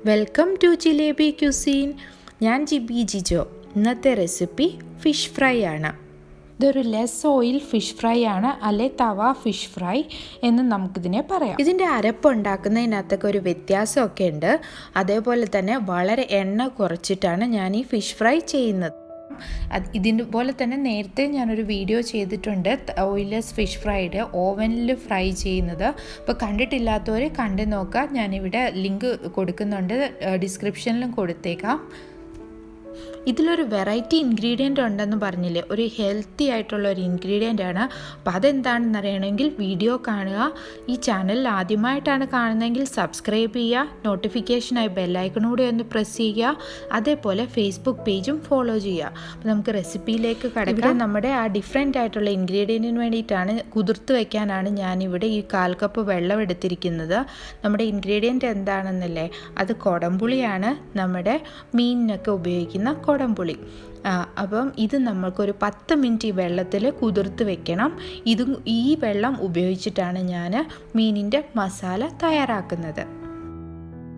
Welcome to jalebi cuisine. ഞാൻ ജിജോ. ഇന്നത്തെ recipe fish fry ആണ്. ഇതൊരു ലെസ് ഓയിൽ ഫിഷ് ഫ്രൈ ആണ്, അല്ലെ തവ ഫിഷ് ഫ്രൈ എന്ന് നമുക്കിതിനെ പറയാം. ഇതിൻ്റെ അരപ്പ് ഉണ്ടാക്കുന്നതിനകത്തൊക്കെ ഒരു വ്യത്യാസമൊക്കെ ഉണ്ട്. അതേപോലെ തന്നെ വളരെ എണ്ണ കുറച്ചിട്ടാണ് ഞാൻ ഈ ഫിഷ് ഫ്രൈ ചെയ്യുന്നത്. ഇതിൻ്റെ പോലെ തന്നെ നേരത്തെ ഞാനൊരു വീഡിയോ ചെയ്തിട്ടുണ്ട്, ഓയിൽലെസ് ഫിഷ് ഫ്രൈഡ് ഓവനിൽ ഫ്രൈ ചെയ്യുന്നത്. അപ്പോൾ കണ്ടിട്ടില്ലാത്തവർ കണ്ടു നോക്കുക. ഞാനിവിടെ ലിങ്ക് കൊടുക്കുന്നുണ്ട്, ഡിസ്ക്രിപ്ഷനിലും കൊടുത്തേക്കാം. ഇതിലൊരു വെറൈറ്റി ഇൻഗ്രീഡിയൻ്റ് ഉണ്ടെന്ന് പറഞ്ഞില്ലേ, ഒരു ഹെൽത്തി ആയിട്ടുള്ള ഒരു ഇൻഗ്രീഡിയൻ്റ് ആണ്. അപ്പോൾ അതെന്താണെന്ന് അറിയണമെങ്കിൽ വീഡിയോ കാണുക. ഈ ചാനൽ ആദ്യമായിട്ടാണ് കാണുന്നതെങ്കിൽ സബ്സ്ക്രൈബ് ചെയ്യുക, നോട്ടിഫിക്കേഷനായി ബെല്ലൈക്കണൂടെ ഒന്ന് പ്രസ് ചെയ്യുക. അതേപോലെ ഫേസ്ബുക്ക് പേജും ഫോളോ ചെയ്യുക. അപ്പോൾ നമുക്ക് റെസിപ്പിയിലേക്ക് കടക്കാം. നമ്മുടെ ആ ഡിഫറെൻ്റ് ആയിട്ടുള്ള ഇൻഗ്രീഡിയൻറ്റിന് വേണ്ടിയിട്ടാണ്, കുതിർത്ത് വയ്ക്കാനാണ് ഞാനിവിടെ ഈ 1/4 കപ്പ് വെള്ളം എടുത്തിരിക്കുന്നത്. നമ്മുടെ ഇൻഗ്രീഡിയൻ്റ് എന്താണെന്നല്ലേ, അത് കുടംപുളിയാണ്, നമ്മുടെ മീനിനൊക്കെ ഉപയോഗിക്കുന്ന കുടംപുളി. അപ്പം ഇത് നമ്മൾക്കൊരു 10 മിനിറ്റ് ഈ വെള്ളത്തിൽ കുതിർത്ത് വെക്കണം. ഈ വെള്ളം ഉപയോഗിച്ചിട്ടാണ് ഞാൻ മീനിൻ്റെ മസാല തയ്യാറാക്കുന്നത്.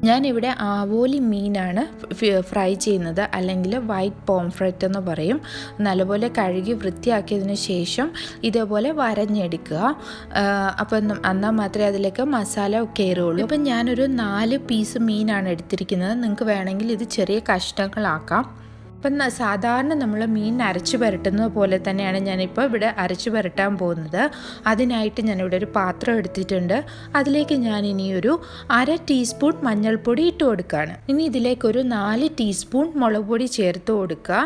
ഞാനിവിടെ ആവോലി മീനാണ് ഫ്രൈ ചെയ്യുന്നത്, അല്ലെങ്കിൽ വൈറ്റ് പോംഫ്രെറ്റ് എന്ന് പറയും. നല്ലപോലെ കഴുകി വൃത്തിയാക്കിയതിന് ശേഷം ഇതേപോലെ വരഞ്ഞെടുക്കുക. അപ്പം എന്നാൽ മാത്രമേ അതിലേക്ക് മസാല കയറുള്ളൂ. അപ്പം ഞാനൊരു 4 പീസ് മീനാണ് എടുത്തിരിക്കുന്നത്. നിങ്ങൾക്ക് വേണമെങ്കിൽ ഇത് ചെറിയ കഷ്ണങ്ങളാക്കാം. അപ്പം സാധാരണ നമ്മൾ മീൻ അരച്ചു പുരട്ടുന്നത് പോലെ തന്നെയാണ് ഞാനിപ്പോൾ ഇവിടെ അരച്ചു പുരട്ടാൻ പോകുന്നത്. അതിനായിട്ട് ഞാനിവിടെ ഒരു പാത്രം എടുത്തിട്ടുണ്ട്. അതിലേക്ക് ഞാൻ ഇനിയൊരു 1/2 ടീസ്പൂൺ മഞ്ഞൾപ്പൊടി ഇട്ട് കൊടുക്കുകയാണ്. ഇനി ഇതിലേക്കൊരു 4 ടീസ്പൂൺ മുളക് പൊടി ചേർത്ത് കൊടുക്കുക.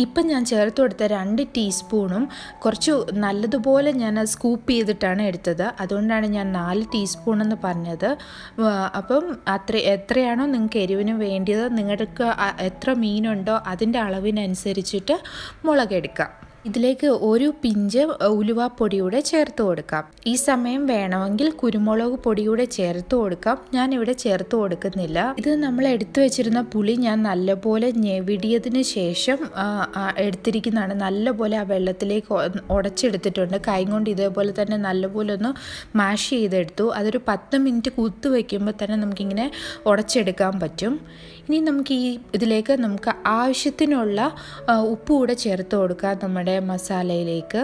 ഇപ്പം ഞാൻ ചേർത്ത് കൊടുത്ത 2 ടീസ്പൂണും കുറച്ച് നല്ലതുപോലെ ഞാൻ സ്കൂപ്പ് ചെയ്തിട്ടാണ് എടുത്തത്. അതുകൊണ്ടാണ് ഞാൻ 4 ടീസ്പൂൺ എന്ന് പറഞ്ഞത്. അപ്പം എത്രയാണോ നിങ്ങൾക്ക് എരിവിന് വേണ്ടിയത്, നിങ്ങൾക്ക് എത്ര മീനുണ്ടോ അതിൻ്റെ അളവിനനുസരിച്ചിട്ട് മുളകെടുക്കാം. ഇതിലേക്ക് ഒരു പിഞ്ച് ഉലുവാപ്പൊടിയൂടെ ചേർത്ത് കൊടുക്കാം. ഈ സമയം വേണമെങ്കിൽ കുരുമുളക് പൊടിയൂടെ ചേർത്ത് കൊടുക്കാം. ഞാനിവിടെ ചേർത്ത് കൊടുക്കുന്നില്ല. ഇത് നമ്മൾ എടുത്തു വെച്ചിരുന്ന പുളി ഞാൻ നല്ലപോലെ ഞെവിടിയതിന് ശേഷം എടുത്തിരിക്കുന്നതാണ്. നല്ലപോലെ ആ വെള്ളത്തിലേക്ക് ഉടച്ചെടുത്തിട്ടുണ്ട്. കൈ കൊണ്ട് ഇതേപോലെ തന്നെ നല്ലപോലെ ഒന്ന് മാഷ് ചെയ്തെടുത്തു. അതൊരു 10 മിനിറ്റ് കുത്തു വയ്ക്കുമ്പോൾ തന്നെ നമുക്കിങ്ങനെ ഉടച്ചെടുക്കാൻ പറ്റും. ഇനി നമുക്ക് ഇതിലേക്ക് നമുക്ക് ആവശ്യത്തിനുള്ള ഉപ്പ് കൂടെ ചേർത്ത് കൊടുക്കാം. നമ്മുടെ മസാലയിലേക്ക്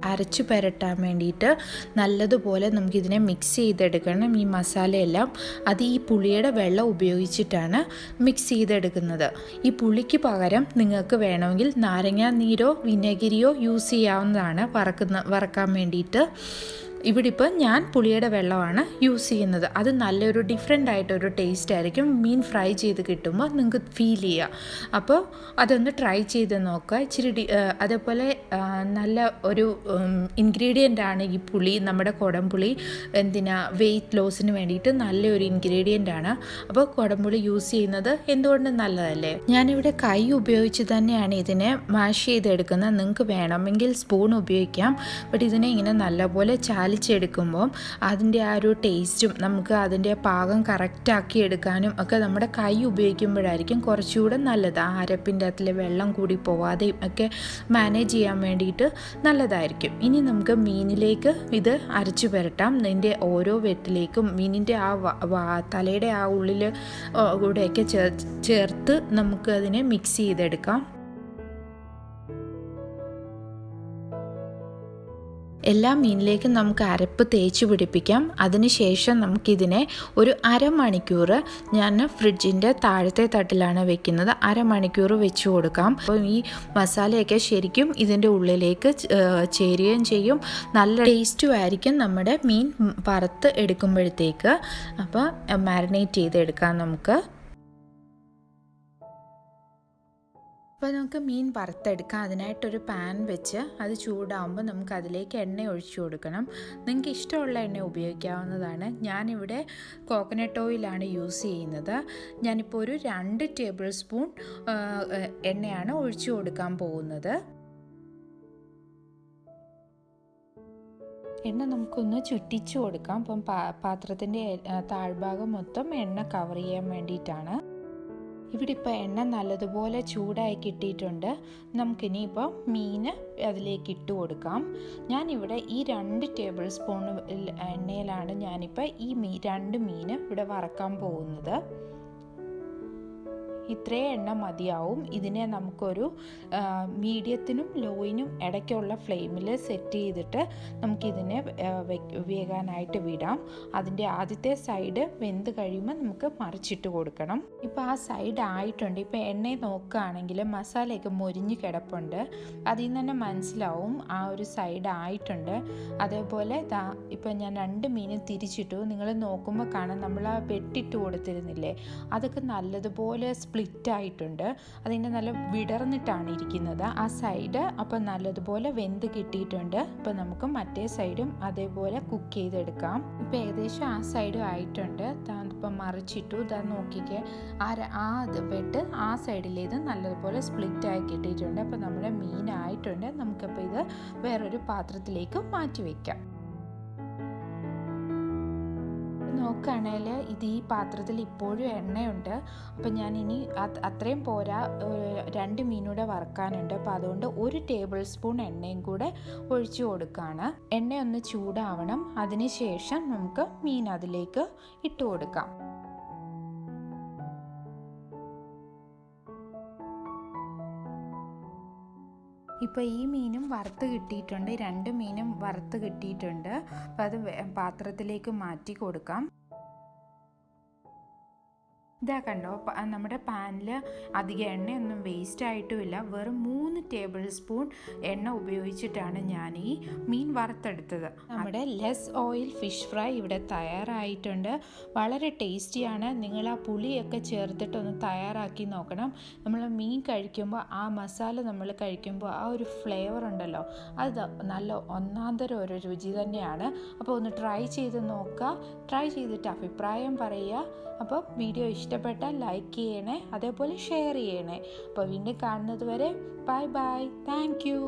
അരച്ചു പുരട്ടാൻ വേണ്ടിയിട്ട് നല്ലതുപോലെ നമുക്കിതിനെ മിക്സ് ചെയ്തെടുക്കണം. ഈ മസാലയെല്ലാം അത് ഈ പുളിയുടെ വെള്ളം ഉപയോഗിച്ചിട്ടാണ് മിക്സ് ചെയ്തെടുക്കുന്നത്. ഈ പുളിക്ക് പകരം നിങ്ങൾക്ക് വേണമെങ്കിൽ നാരങ്ങാ നീരോ വിനെഗിരിയോ യൂസ് ചെയ്യാവുന്നതാണ് വറക്കാൻ വേണ്ടിയിട്ട്. ഇവിടെ ഇപ്പോൾ ഞാൻ പുളിയുടെ വെള്ളമാണ് യൂസ് ചെയ്യുന്നത്. അത് നല്ലൊരു ഡിഫറെൻ്റ് ആയിട്ടൊരു ടേസ്റ്റ് ആയിരിക്കും. മീൻ ഫ്രൈ ചെയ്ത് കിട്ടുമ്പോൾ നിങ്ങൾക്ക് ഫീൽ ചെയ്യുക. അപ്പോൾ അതൊന്ന് ട്രൈ ചെയ്ത് നോക്കുക. ഇച്ചിരി അതേപോലെ നല്ല ഒരു ഇൻഗ്രീഡിയൻ്റ് ആണ് ഈ പുളി. നമ്മുടെ കുടംപുളി വെയിറ്റ് ലോസിന് വേണ്ടിയിട്ട് നല്ലൊരു ഇൻഗ്രീഡിയൻ്റ് ആണ്. അപ്പോൾ കുടംപുളി യൂസ് ചെയ്യുന്നത് എന്തുകൊണ്ട് നല്ലതല്ലേ. ഞാനിവിടെ കൈ ഉപയോഗിച്ച് തന്നെയാണ് ഇതിനെ മാഷ് ചെയ്തെടുക്കുന്നത്. നിങ്ങൾക്ക് വേണമെങ്കിൽ സ്പൂൺ ഉപയോഗിക്കാം. ബട്ട് ഇതിനെ ഇങ്ങനെ നല്ലപോലെ ചാലിച്ചെടുക്കുമ്പോൾ അതിൻ്റെ ആ ഒരു ടേസ്റ്റും നമുക്ക് അതിൻ്റെ പാകം കറക്റ്റാക്കി എടുക്കാനും ഒക്കെ നമ്മുടെ കൈ ഉപയോഗിക്കുമ്പോഴായിരിക്കും കുറച്ചുകൂടെ നല്ലത്. ആ അരപ്പിൻ്റെ അകത്തിലെ വെള്ളം കൂടി പോവാതെയും ഒക്കെ മാനേജ് ചെയ്യാൻ വേണ്ടിയിട്ട് നല്ലതായിരിക്കും. ഇനി നമുക്ക് മീനിലേക്ക് ഇത് അരച്ചു പുരട്ടാം. ഇതിൻ്റെ ഓരോ വെട്ടിലേക്കും മീനിൻ്റെ ആ തലയുടെ ആ ഉള്ളിൽ കൂടെയൊക്കെ ചേർത്ത് നമുക്ക് അതിനെ മിക്സ് ചെയ്തെടുക്കാം. എല്ലാ മീനിലേക്കും നമുക്ക് അരപ്പ് തേച്ച് പിടിപ്പിക്കാം. അതിനുശേഷം നമുക്കിതിനെ ഒരു അരമണിക്കൂർ ഞാൻ ഫ്രിഡ്ജിൻ്റെ താഴത്തെ തട്ടിലാണ് വെക്കുന്നത്. അരമണിക്കൂർ വെച്ച് കൊടുക്കാം. അപ്പോൾ ഈ മസാലയൊക്കെ ശരിക്കും ഇതിൻ്റെ ഉള്ളിലേക്ക് ചേരുകയും ചെയ്യും. നല്ല ടേസ്റ്റും ആയിരിക്കും നമ്മുടെ മീൻ വറുത്ത് എടുക്കുമ്പോഴത്തേക്ക്. അപ്പോൾ മാരിനേറ്റ് ചെയ്തെടുക്കാം നമുക്ക്. അപ്പോൾ നമുക്ക് മീൻ വറുത്തെടുക്കാം. അതിനായിട്ടൊരു പാൻ വെച്ച് അത് ചൂടാകുമ്പോൾ നമുക്ക് അതിലേക്ക് എണ്ണ ഒഴിച്ചു കൊടുക്കണം. നിങ്ങൾക്ക് ഇഷ്ടമുള്ള എണ്ണ ഉപയോഗിക്കാവുന്നതാണ്. ഞാനിവിടെ കോക്കനട്ട് ഓയിലാണ് യൂസ് ചെയ്യുന്നത്. ഞാനിപ്പോൾ ഒരു 2 ടേബിൾ സ്പൂൺ എണ്ണയാണ് ഒഴിച്ചു കൊടുക്കാൻ പോകുന്നത്. എണ്ണ നമുക്കൊന്ന് ചുറ്റിച്ചു കൊടുക്കാം. അപ്പം പാത്രത്തിൻ്റെ താഴ്ഭാഗം മൊത്തം എണ്ണ കവർ ചെയ്യാൻ വേണ്ടിയിട്ടാണ്. ഇവിടെ ഇപ്പോൾ എണ്ണ നല്ലതുപോലെ ചൂടായി കിട്ടിയിട്ടുണ്ട്. നമുക്കിനിയിപ്പോൾ മീൻ അതിലേക്ക് ഇട്ട് കൊടുക്കാം. ഞാനിവിടെ ഈ 2 ടേബിൾ സ്പൂൺ എണ്ണയിലാണ് ഞാനിപ്പോൾ ഈ 2 മീൻ ഇവിടെ വറക്കാൻ പോകുന്നത്. ഇത്രയും എണ്ണ മതിയാവും. ഇതിനെ നമുക്കൊരു മീഡിയത്തിനും ലോയിനും ഇടയ്ക്കുള്ള ഫ്ലെയിമിൽ സെറ്റ് ചെയ്തിട്ട് നമുക്കിതിനെ വേകാനായിട്ട് വിടാം. അതിൻ്റെ ആദ്യത്തെ സൈഡ് വെന്ത് കഴിയുമ്പോൾ നമുക്ക് മറിച്ചിട്ട് കൊടുക്കണം. ഇപ്പോൾ ആ സൈഡ് ആയിട്ടുണ്ട്. ഇപ്പോൾ എണ്ണയെ നോക്കുകയാണെങ്കിൽ മസാലയൊക്കെ മൊരിഞ്ഞ് കിടപ്പുണ്ട്. അതിൽ നിന്ന് തന്നെ മനസ്സിലാവും ആ ഒരു സൈഡ് ആയിട്ടുണ്ട്. അതേപോലെ ഇപ്പോൾ ഞാൻ 2 മീനും തിരിച്ചിട്ടു. നിങ്ങൾ നോക്കുമ്പോൾ കാണാം നമ്മൾ ആ വെട്ടിട്ട് കൊടുത്തിരുന്നില്ലേ, അതൊക്കെ നല്ലതുപോലെ സ്പ്ലിറ്റ് ആയിട്ടുണ്ട്. അതിൻ്റെ നല്ല വിടർന്നിട്ടാണ് ഇരിക്കുന്നത് ആ സൈഡ്. അപ്പം നല്ലതുപോലെ വെന്ത് കിട്ടിയിട്ടുണ്ട്. ഇപ്പം നമുക്ക് മറ്റേ സൈഡും അതേപോലെ കുക്ക് ചെയ്തെടുക്കാം. ഇപ്പം ഏകദേശം ആ സൈഡും ആയിട്ടുണ്ട്. ഇപ്പം മറിച്ചിട്ടു. നോക്കിക്കേ, ആ വെട്ട് ആ സൈഡിലേത് നല്ലതുപോലെ സ്പ്ലിറ്റ് ആയി കിട്ടിയിട്ടുണ്ട്. അപ്പം നമ്മുടെ മീനായിട്ടുണ്ട്. നമുക്കിപ്പോൾ ഇത് വേറൊരു പാത്രത്തിലേക്ക് മാറ്റി വയ്ക്കാം. നോക്കുകയാണെങ്കിൽ ഇത് ഈ പാത്രത്തിൽ ഇപ്പോഴും എണ്ണയുണ്ട്. അപ്പം ഞാൻ ഇനി അത്രയും പോരാ, 2 മീനൂടെ വറക്കാനുണ്ട്. അപ്പോൾ അതുകൊണ്ട് 1 ടേബിൾ സ്പൂൺ എണ്ണയും കൂടെ ഒഴിച്ചു കൊടുക്കുകയാണ്. എണ്ണയൊന്ന് ചൂടാവണം. അതിന് ശേഷം നമുക്ക് മീൻ അതിലേക്ക് ഇട്ട് കൊടുക്കാം. ഇപ്പോൾ ഈ മീനും വറുത്ത് കിട്ടിയിട്ടുണ്ട്. 2 മീനും വറുത്ത് കിട്ടിയിട്ടുണ്ട്. അപ്പോൾ അത് പാത്രത്തിലേക്ക് മാറ്റി കൊടുക്കാം. ഇതാ കണ്ടോ, നമ്മുടെ പാനിൽ അധികം എണ്ണയൊന്നും വേസ്റ്റ് ആയിട്ടുമില്ല. വെറും 3 ടേബിൾ സ്പൂൺ എണ്ണ ഉപയോഗിച്ചിട്ടാണ് ഞാൻ ഈ മീൻ വറുത്തെടുത്തത്. നമ്മുടെ ലെസ് ഓയിൽ ഫിഷ് ഫ്രൈ ഇവിടെ തയ്യാറായിട്ടുണ്ട്. വളരെ ടേസ്റ്റിയാണ്. നിങ്ങൾ ആ പുളിയൊക്കെ ചേർത്തിട്ടൊന്ന് തയ്യാറാക്കി നോക്കണം. നമ്മൾ മീൻ കഴിക്കുമ്പോൾ ആ മസാല നമ്മൾ കഴിക്കുമ്പോൾ ആ ഒരു ഫ്ലേവർ ഉണ്ടല്ലോ, അത് നല്ല ഒന്നാന്തരം ഒരു രുചി തന്നെയാണ്. അപ്പോൾ ഒന്ന് ട്രൈ ചെയ്ത് നോക്കുക. ട്രൈ ചെയ്തിട്ട് അഭിപ്രായം പറയുക. അപ്പോൾ വീഡിയോ ഇഷ്ടപ്പെട്ടാൽ ലൈക്ക് ചെയ്യണേ, അതേപോലെ ഷെയർ ചെയ്യണേ. അപ്പോൾ വീണ്ടും കാണുന്നത് വരെ ബൈ ബൈ. Thank you.